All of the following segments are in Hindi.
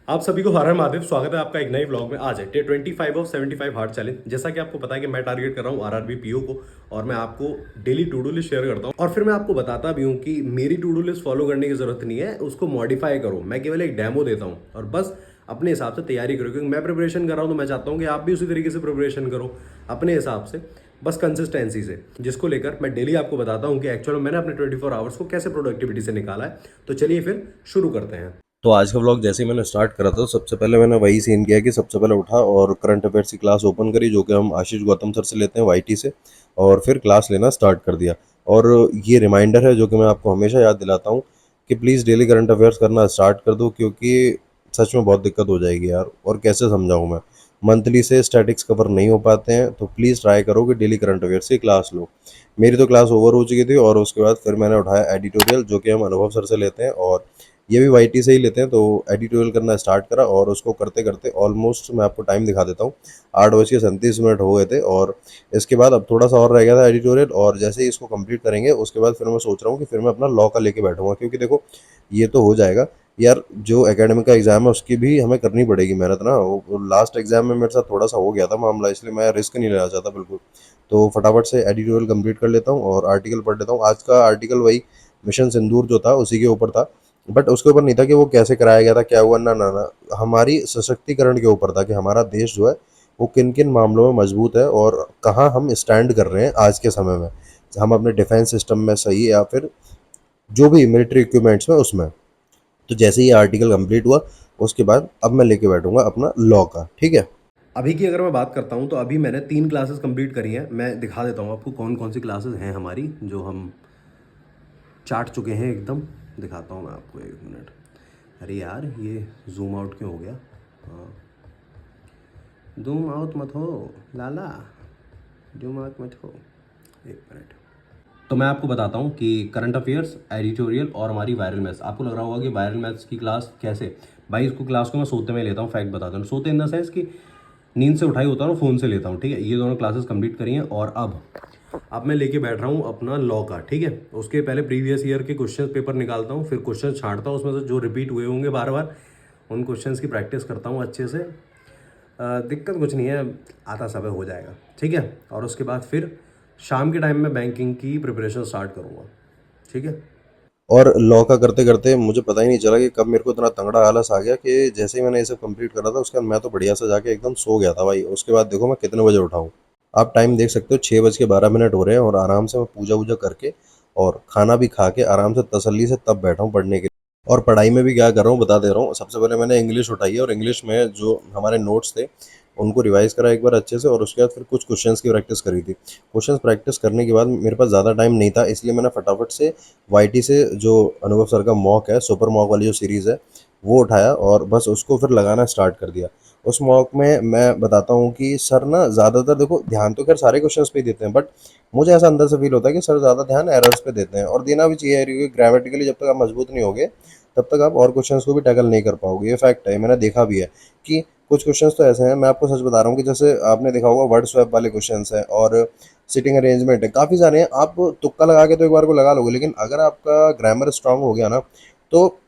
आप सभी को हर हर महादेव। स्वागत है आपका एक नए व्लॉग में। आज है डे 25 ऑफ 75 हार्ड चैलेंज। जैसा कि आपको पता है कि मैं टारगेट कर रहा हूँ आरआरबी पीओ को, और मैं आपको daily to do list share करता हूँ और फिर मैं आपको बताता भी हूँ कि मेरी टू डू लिस्ट फॉलो करने की जरूरत नहीं है, उसको मॉडिफाई करो। मैं केवल एक डेमो देता हूँ और बस अपने हिसाब से तैयारी करो, क्योंकि मैं प्रिपरेशन कर रहा हूँ तो मैं चाहता हूँ कि आप भी उसी तरीके से प्रिपरेशन करो अपने हिसाब से, बस कंसिस्टेंसी से, जिसको लेकर मैं डेली आपको बताता हूँ कि एक्चुअल में मैंने अपने 24 आवर्स को कैसे प्रोडक्टिविटी से निकाला है। तो चलिए फिर शुरू करते हैं। तो आज का व्लॉग जैसे ही मैंने स्टार्ट करा था, सबसे पहले मैंने वही सीन किया कि सबसे पहले उठा और करंट अफेयर्स की क्लास ओपन करी, जो कि हम आशीष गौतम सर से लेते हैं वाईटी से, और फिर क्लास लेना स्टार्ट कर दिया। और ये रिमाइंडर है जो कि मैं आपको हमेशा याद दिलाता हूँ कि प्लीज़ डेली करंट अफेयर्स करना स्टार्ट कर दो, क्योंकि सच में बहुत दिक्कत हो जाएगी यार। और कैसे समझाऊँ मैं, मंथली से स्टैटिक्स कवर नहीं हो पाते हैं, तो प्लीज़ ट्राई करो कि डेली करंट अफेयर्स की क्लास लो। मेरी तो क्लास ओवर हो चुकी थी और उसके बाद फिर मैंने उठाया एडिटोरियल, जो कि हम अनुभव सर से लेते हैं और ये भी वाईटी से ही लेते हैं। तो एडिटोरियल करना स्टार्ट करा और उसको करते करते ऑलमोस्ट मैं आपको टाइम दिखा देता हूँ, 8:37 हो गए थे। और इसके बाद अब थोड़ा सा और रह गया था एडिटोरियल, और जैसे ही इसको कंप्लीट करेंगे उसके बाद फिर मैं सोच रहा हूँ कि फिर मैं अपना लॉ का लेके बैठूंगा, क्योंकि देखो ये तो हो जाएगा यार। जो एकेडमिक का एग्जाम है उसकी भी हमें करनी पड़ेगी मेहनत ना। वो लास्ट एग्जाम में मेरे साथ थोड़ा सा हो गया था मामला, इसलिए मैं रिस्क नहीं लेना चाहता बिल्कुल। तो फटाफट से एडिटोरियल कंप्लीट कर लेता हूँ और आर्टिकल पढ़ लेता हूँ। आज का आर्टिकल वही मिशन सिंदूर जो था उसी के ऊपर था, बट उसके ऊपर नहीं था कि वो कैसे कराया गया था, क्या हुआ, ना ना ना। हमारी सशक्तिकरण के ऊपर था कि हमारा देश जो है वो किन किन मामलों में मजबूत है और कहाँ हम स्टैंड कर रहे हैं आज के समय में, हम अपने डिफेंस सिस्टम में सही या फिर जो भी मिलिट्री इक्विपमेंट्स में उसमें। तो जैसे ही आर्टिकल कंप्लीट हुआ उसके बाद अब मैं लेके बैठूंगा अपना लॉ का, ठीक है। अभी की अगर मैं बात करता हूँ तो अभी मैंने 3 क्लासेस कंप्लीट करी हैं। मैं दिखा देता हूँ आपको कौन कौन सी क्लासेस हैं हमारी, जो हम चाट चुके हैं एकदम। दिखाता हूँ मैं आपको, एक मिनट। अरे यार, ये जूम आउट क्यों हो गया? हाँ, जूम आउट मत हो लाला, जूम आउट मत हो, एक मिनट। तो मैं आपको बताता हूँ कि करंट अफेयर्स, एडिटोरियल और हमारी वायरल मैथ्स। आपको लग रहा होगा कि वायरल मैथ्स की क्लास कैसे? भाई, इसको क्लास को मैं सोते में लेता हूँ। फैक्ट बताता हूँ, सोते इन द सेंस कि नींद से उठाई होता हूँ, फ़ोन से लेता हूँ, ठीक है। ये दोनों क्लासेस कंप्लीट करी हैं और अब मैं लेके बैठ रहा हूँ अपना लॉ का, ठीक है। उसके पहले प्रीवियस ईयर के क्वेश्चन पेपर निकालता हूँ, फिर क्वेश्चन छांटता हूँ उसमें से जो रिपीट हुए होंगे बार बार, उन क्वेश्चंस की प्रैक्टिस करता हूँ अच्छे से। दिक्कत कुछ नहीं है, आता सब हो जाएगा, ठीक है। और उसके बाद फिर शाम के टाइम में बैंकिंग की प्रिपरेशन स्टार्ट करूँगा, ठीक है। और लॉ का करते करते मुझे पता ही नहीं चला कि कब मेरे को इतना तगड़ा आलस आ गया कि जैसे ही मैंने ये सब कंप्लीट करा था उसके बाद मैं तो बढ़िया से जाके एकदम सो गया था भाई। उसके बाद देखो मैं कितने बजे उठा हूँ, आप टाइम देख सकते हो, 6:12 हो रहे हैं। और आराम से मैं पूजा वूजा करके और खाना भी खा के आराम से तसल्ली से तब बैठा हूँ पढ़ने के लिए। और पढ़ाई में भी क्या कर रहा हूँ बता दे रहा हूँ। सबसे पहले मैंने इंग्लिश उठाई है और इंग्लिश में जो हमारे नोट्स थे उनको रिवाइज करा एक बार अच्छे से, और उसके बाद फिर कुछ क्वेश्चंस की प्रैक्टिस करी थी। क्वेश्चंस प्रैक्टिस करने के बाद मेरे पास ज़्यादा टाइम नहीं था, इसलिए मैंने फटाफट से वाईटी से जो अनुभव सर का मॉक है, सुपर मॉक वाली जो सीरीज़ है, वो उठाया और बस उसको फिर लगाना स्टार्ट कर दिया। उस मॉक में मैं बताता हूँ कि सर ना ज़्यादातर, देखो ध्यान तो खैर सारे क्वेश्चंस पे ही देते हैं, बट मुझे ऐसा अंदर से फील होता है कि सर ज़्यादा ध्यान एरर्स पे देते हैं, और देना भी चाहिए, क्योंकि ग्रामेटिकली जब तक आप मजबूत नहीं होगे तब तक आप और क्वेश्चंस को भी टैकल नहीं कर पाओगे। ये फैक्ट है, मैंने देखा भी है कि कुछ क्वेश्चंस तो ऐसे हैं, मैं आपको सच बता रहा हूँ, कि जैसे आपने देखा होगा वर्ड स्वैप वाले क्वेश्चंस हैं और सिटिंग अरेंजमेंट है, काफ़ी सारे हैं। आप तुक्का लगा के तो एक बार को लगा लोगे, लेकिन अगर आपका ग्रामर स्ट्रांग हो गया ना, तो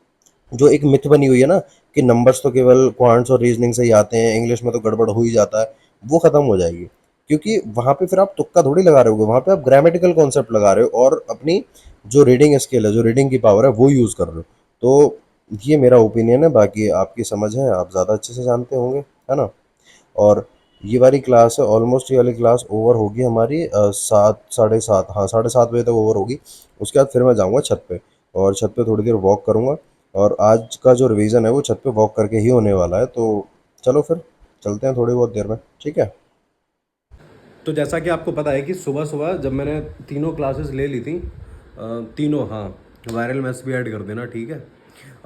जो एक मिथ बनी हुई है ना कि नंबर्स तो केवल क्वांट्स और रीजनिंग से ही आते हैं, इंग्लिश में तो गड़बड़ हो ही जाता है, वो खत्म हो जाएगी। क्योंकि वहाँ पे फिर आप तुक्का थोड़ी लगा रहे होगे, वहाँ पे आप ग्रामेटिकल कॉन्सेप्ट लगा रहे हो और अपनी जो रीडिंग स्किल है, जो रीडिंग की पावर है, वो यूज़ कर रहे हो। तो ये मेरा ओपिनियन है, बाकी आपकी समझ है, आप ज़्यादा अच्छे से जानते होंगे, है ना। और ये वाली क्लास है ऑलमोस्ट, ये वाली क्लास ओवर होगी हमारी 7, 7:30, हाँ 7:30 बजे तक ओवर होगी। उसके बाद फिर मैं जाऊँगा छत पे, और छत पे थोड़ी देर वॉक करूँगा। और आज का जो रिवीजन है वो छत पे वॉक करके ही होने वाला है। तो चलो फिर चलते हैं थोड़ी बहुत देर में, ठीक है। तो जैसा कि आपको पता है कि सुबह सुबह जब मैंने तीनों क्लासेस ले ली थी, तीनों, हाँ, वायरल मैथ्स भी ऐड कर देना, ठीक है।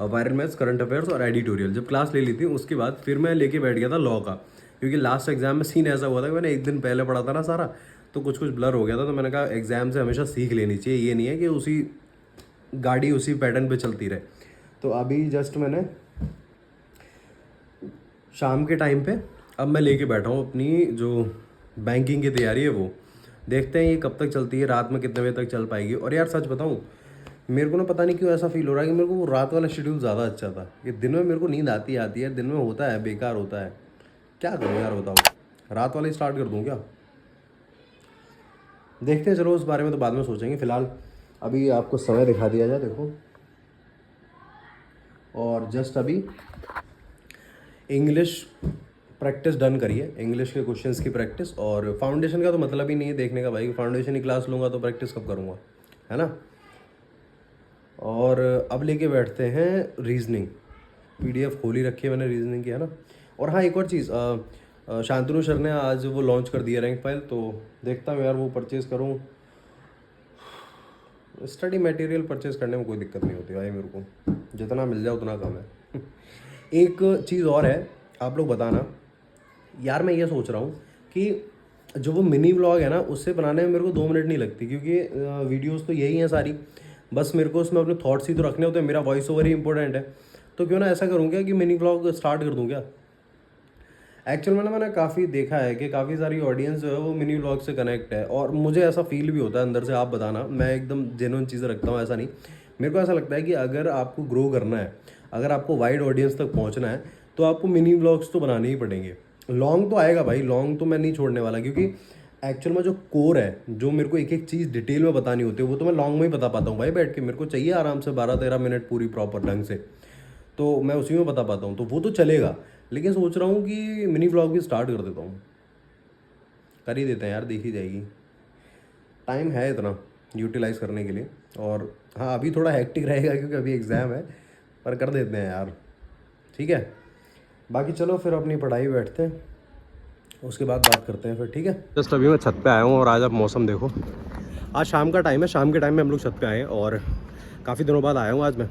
वायरल मैथ्स, करंट अफेयर्स और एडिटोरियल जब क्लास ले ली थी, उसके बाद फिर मैं लेके बैठ गया था लॉ का, क्योंकि लास्ट एग्जाम में सीन ऐसा हुआ था कि मैंने एक दिन पहले पढ़ा था ना सारा, तो कुछ कुछ ब्लर हो गया था। तो मैंने कहा एग्जाम से हमेशा सीख लेनी चाहिए, ये नहीं है कि उसी गाड़ी उसी पैटर्न पे चलती रहे। तो अभी जस्ट मैंने शाम के टाइम पे अब मैं लेके बैठा हूँ अपनी जो बैंकिंग की तैयारी है वो। देखते हैं ये कब तक चलती है, रात में कितने बजे तक चल पाएगी। और यार सच बताऊँ, मेरे को ना पता नहीं क्यों ऐसा फील हो रहा है कि मेरे को वो रात वाला शेड्यूल ज़्यादा अच्छा था। कि दिन में मेरे को नींद आती है, दिन में होता है बेकार होता है। क्या करूँ यार बताओ, रात वाला ही स्टार्ट कर दूँ क्या? देखते हैं, चलो उस बारे में तो बाद में सोचेंगे। फ़िलहाल अभी आपको समय दिखा दिया जाए, देखो। और जस्ट अभी इंग्लिश प्रैक्टिस डन करिए, इंग्लिश के क्वेश्चंस की प्रैक्टिस। और फाउंडेशन का तो मतलब ही नहीं है देखने का भाई, फाउंडेशन ही क्लास लूँगा तो प्रैक्टिस कब करूँगा, है ना। और अब लेके बैठते हैं रीजनिंग। पीडीएफ खोली रखी है मैंने रीजनिंग की, है ना। और हाँ, एक और चीज़, शांतनु सर ने आज वो लॉन्च कर दिया रैंक फाइल, तो देखता हूँ यार वो परचेज़ करूँ। स्टडी मटेरियल परचेज़ करने में कोई दिक्कत नहीं होती भाई, मेरे को जितना मिल जाए उतना कम है। एक चीज़ और है, आप लोग बताना यार। मैं ये सोच रहा हूँ कि जो वो मिनी व्लॉग है ना, उससे बनाने में मेरे को 2 मिनट नहीं लगती, क्योंकि वीडियोस तो यही हैं सारी। बस मेरे को उसमें अपने थॉट्स ही तो रखने होते हैं, मेरा वॉइस ओवर ही इंपॉर्टेंट है। तो क्यों ना ऐसा करूँ क्या कि मिनी व्लॉग स्टार्ट कर दूँ क्या। एक्चुअल में ना मैंने काफ़ी देखा है कि काफ़ी सारी ऑडियंस जो है वो मिनी व्लॉग से कनेक्ट है, और मुझे ऐसा फील भी होता है अंदर से। आप बताना, मैं एकदम जेन्युइन चीज़ें रखता हूँ, ऐसा नहीं। मेरे को ऐसा लगता है कि अगर आपको ग्रो करना है, अगर आपको वाइड ऑडियंस तक पहुँचना है, तो आपको मिनी व्लॉग्स तो बनाने ही पड़ेंगे। लॉन्ग तो आएगा भाई, लॉन्ग तो मैं नहीं छोड़ने वाला, क्योंकि एक्चुअल में जो कोर है, जो मेरे को एक एक चीज़ डिटेल में बतानी होती है, वो तो मैं लॉन्ग में ही बता पाता हूँ भाई बैठ के। मेरे को चाहिए आराम से 12-13 मिनट पूरी प्रॉपर ढंग से, तो मैं उसी में बता पाता हूँ, तो वो तो चलेगा। लेकिन सोच रहा हूँ कि मिनी व्लॉग भी स्टार्ट कर देता हूँ। कर ही देते हैं यार, देखी जाएगी। टाइम है इतना यूटिलाइज़ करने के लिए। और हाँ, अभी थोड़ा हेक्टिक रहेगा क्योंकि अभी एग्ज़ाम है, पर कर देते हैं यार, ठीक है। बाकी चलो फिर अपनी पढ़ाई बैठते हैं, उसके बाद बात करते हैं फिर, ठीक है। जस्ट अभी मैं छत पे आया हूँ, और आज आप मौसम देखो। आज शाम का टाइम है, शाम के टाइम में हम लोग छत पे आए हैं, और काफ़ी दिनों बाद आया हूँ आज मैं।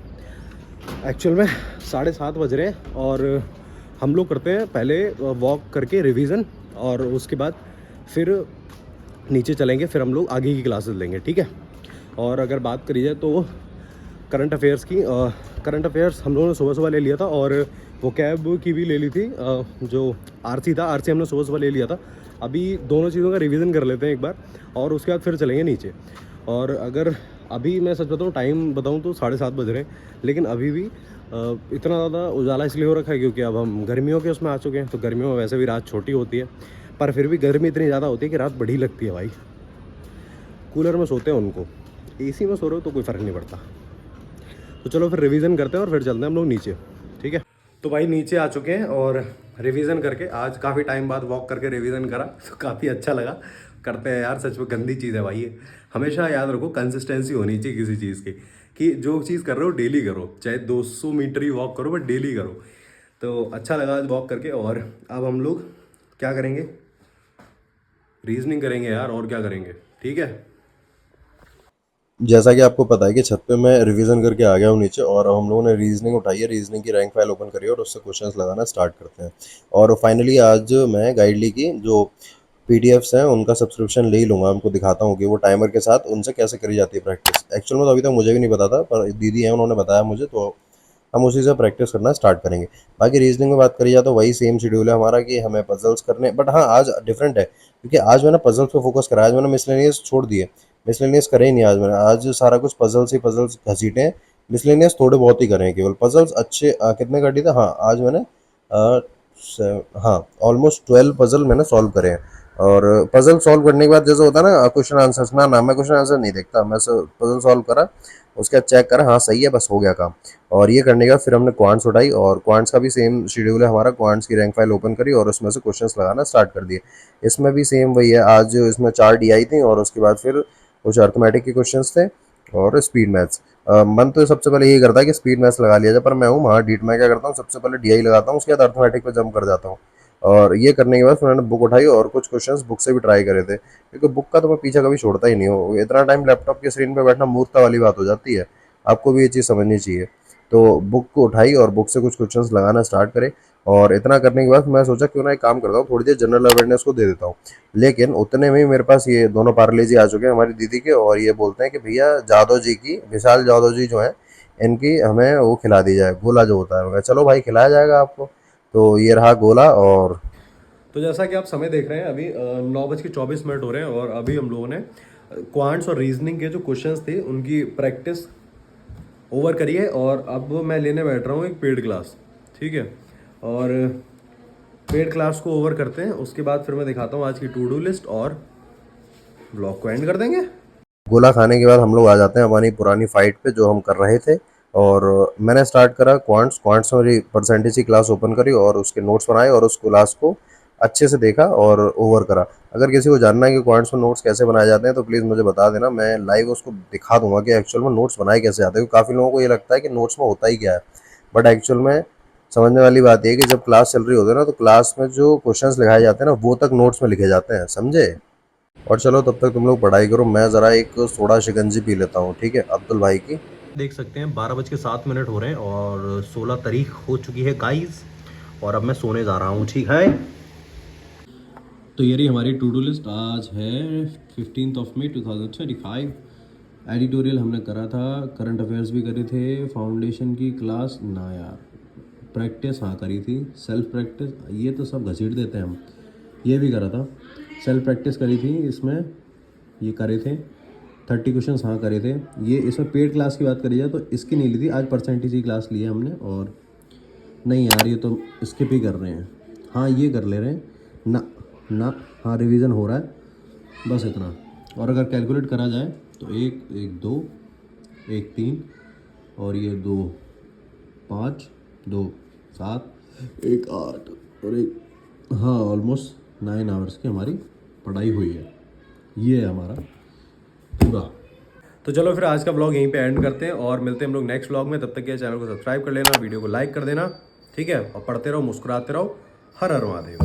एक्चुअल में 7:30 बज रहे हैं, और हम लोग करते हैं पहले वॉक करके रिवीजन, और उसके बाद फिर नीचे चलेंगे, फिर हम लोग आगे की क्लासेस लेंगे, ठीक है। और अगर बात करी जाए तो करंट अफेयर्स की, करंट अफेयर्स हम लोगों ने सुबह सुबह ले लिया था, और वो कैब की भी ले ली थी। जो आरसी था, आरसी हमने सुबह सुबह ले लिया था। अभी दोनों चीज़ों का रिवीजन कर लेते हैं एक बार, और उसके बाद फिर चलेंगे नीचे। और अगर अभी मैं सच बताऊँ, टाइम बताऊँ तो 7:30 बज रहे हैं, लेकिन अभी भी इतना ज़्यादा उजाला इसलिए हो रखा है क्योंकि अब हम गर्मियों के उसमें आ चुके हैं। तो गर्मियों में वैसे भी रात छोटी होती है, पर फिर भी गर्मी इतनी ज़्यादा होती है कि रात बड़ी लगती है भाई। कूलर में सोते हैं उनको, एसी में सो रहे हो तो कोई फ़र्क नहीं पड़ता। तो चलो फिर रिवीजन करते हैं, और फिर चलते हैं हम लोग नीचे, ठीक है। तो भाई नीचे आ चुके हैं, और रिवीजन करके, आज काफ़ी टाइम बाद वॉक करके रिवीजन करा, तो काफ़ी अच्छा लगा। करते हैं यार, सच में गंदी चीज़ है भाई ये। हमेशा याद रखो, कंसिस्टेंसी होनी चाहिए किसी चीज़ की, कि जो चीज़ कर रहे हो डेली करो, चाहे 200 मीटर ही वॉक करो, बट डेली करो। तो अच्छा लगा आज वॉक करके। और अब हम लोग क्या करेंगे, रीजनिंग करेंगे यार, और क्या करेंगे, ठीक है। जैसा कि आपको पता है कि छत पे मैं रिवीजन करके आ गया हूँ नीचे, और हम लोगों ने रीजनिंग उठाई है, रीजनिंग की रैंक फाइल ओपन करी है, और उससे क्वेश्चंस लगाना स्टार्ट करते हैं। और फाइनली आज मैं गाइडली की जो पीडीएफ्स हैं उनका सब्सक्रिप्शन ले ही लूँगा। आपको दिखाता हूँ कि वो टाइमर के साथ उनसे कैसे करी जाती है प्रैक्टिस। एक्चुअल में तो अभी तक मुझे भी नहीं पता था, पर दीदी हैं उन्होंने बताया मुझे, तो हम उसी से प्रैक्टिस करना स्टार्ट करेंगे। बाकी रीजनिंग में बात करी जाए तो वही सेम शेड्यूल है हमारा कि हमें पजल्स करने, बट हाँ आज डिफरेंट है क्योंकि आज मैंने पजल्स पे फोकस करा। आज मैंने मिसलेनियस छोड़ दिए, मिसलेनियस करे ही नहीं आज मैंने। आज सारा कुछ पजल्स ही पजल्स घसीटे हैं, मिसलेनियस थोड़े बहुत ही करे हैं केवल। पजल्स अच्छे कितने कर दिए थे, हाँ आज मैंने हाँ ऑलमोस्ट 12 पजल मैंने सॉल्व करे हैं। और पजल सॉल्व करने के बाद जैसे होता है ना क्वेश्चन आंसर्स, ना मैं क्वेश्चन आंसर नहीं देखता, मैं पजल सॉल्व करा, उसके बाद चेक करा, हाँ सही है, बस हो गया काम। और ये करने के बाद फिर हमने क्वांट्स उठाई, और क्वांट्स का भी सेम शेड्यूल है हमारा। क्वांट्स की रैंक फाइल ओपन करी और उसमें से क्वेश्चंस लगाना स्टार्ट कर दिए। इसमें भी सेम वही है, आज इसमें 4 डीआई थी, और उसके बाद फिर कुछ अर्थमेटिक के क्वेश्चंस थे और स्पीड मैथ्स। मन तो सबसे पहले यही करता है कि स्पीड मैथ्स लगा लिया जाए, पर मैं हूँ महाडीट। मैं क्या करता हूँ, सबसे पहले डीआई लगाता हूँ, उसके बाद अर्थमेटिक पे जंप कर जाता हूँ। और ये करने के बाद फिर मैंने बुक उठाई और कुछ क्वेश्चंस बुक से भी ट्राई करे थे, क्योंकि बुक का तो मैं पीछे कभी छोड़ता ही नहीं हूँ। इतना टाइम लैपटॉप की स्क्रीन पे बैठना मूर्खता वाली बात हो जाती है, आपको भी ये चीज़ समझनी चाहिए। तो बुक को उठाई और बुक से कुछ क्वेश्चंस लगाना स्टार्ट करे। और इतना करने के बाद मैं सोचा क्यों ना एक काम करता हूँ, थोड़ी देर जनरल अवेयरनेस को दे देता हूँ। लेकिन उतने में ही मेरे पास ये दोनों पार्ले जी आ चुके हैं हमारी दीदी के, और ये बोलते हैं कि भैया जादव जी की, विशाल जादव जी जो हैं, इनकी हमें वो खिला दी जाए, गोला जो होता है। मैं कहा, चलो भाई खिलाया जाएगा आपको। तो ये रहा गोला। और तो जैसा कि आप समय देख रहे हैं, अभी 9:24 हो रहे हैं, और अभी हम लोगों ने क्वांट्स और रीजनिंग के जो क्वेश्चंस थे उनकी प्रैक्टिस ओवर करिए। और अब मैं लेने बैठ रहा हूँ एक पेड क्लास, ठीक है। और पेड क्लास को ओवर करते हैं, उसके बाद फिर मैं दिखाता हूँ आज की टू डू लिस्ट और ब्लॉग को एंड कर देंगे। गोला खाने के बाद हम लोग आ जाते हैं हमारी पुरानी फाइट पे जो हम कर रहे थे। और मैंने स्टार्ट करा क्वांट्स में मेरी परसेंटेज की क्लास ओपन करी और उसके नोट्स बनाए और उस क्लास को अच्छे से देखा और ओवर करा। अगर किसी को जानना है कि क्वांट्स में नोट्स कैसे बनाए जाते हैं तो प्लीज़ मुझे बता देना, मैं लाइव उसको दिखा दूंगा कि एक्चुअल में नोट्स बनाए कैसे जाते हैं। काफ़ी लोगों को ये लगता है कि नोट्स में होता ही क्या है, बट एक्चुअल में समझने वाली बात यह है कि जब क्लास चल रही होती है ना तो क्लास में जो क्वेश्चंस लिखाए जाते हैं ना वो तक नोट्स में लिखे जाते हैं, समझे। और चलो तब तक तुम लोग पढ़ाई करो, मैं ज़रा एक सोडा शिकंजी पी लेता हूँ, ठीक है, अब्दुल भाई की। देख सकते हैं 12:07 हो रहे हैं और 16 तारीख हो चुकी है गाइस, और अब मैं सोने जा रहा हूँ, ठीक है। तो ये रही हमारी टू डू लिस्ट। आज है 15 मई 2025। एडिटोरियल हमने करा था, करंट अफेयर्स भी करे थे, फाउंडेशन की क्लास ना यार, प्रैक्टिस हाँ करी थी, सेल्फ प्रैक्टिस ये तो सब घसीट देते हैं हम, ये भी करा था। सेल्फ प्रैक्टिस करी थी, इसमें ये करे थे 30 क्वेश्चन हाँ करे थे। ये इसमें पेड क्लास की बात करी जाए तो इसकी नहीं ली थी, आज परसेंटेज की क्लास ली है हमने। और नहीं यार ये तो स्किप ही कर रहे हैं, हाँ ये कर ले रहे हैं ना ना, हाँ रिवीजन हो रहा है बस इतना। और अगर कैलकुलेट करा जाए तो 1 2 1 3 और ये 2 5 2 7 1 8 और 1, हाँ ऑलमोस्ट 9 आवर्स की हमारी पढ़ाई हुई है। ये है हमारा पूरा। तो चलो फिर आज का ब्लॉग यहीं पे एंड करते हैं और मिलते हैं हम लोग नेक्स्ट ब्लॉग में। तब तक के चैनल को सब्सक्राइब कर लेना, वीडियो को लाइक कर देना, ठीक है। और पढ़ते रहो, मुस्कुराते रहो। हर हर महादेव।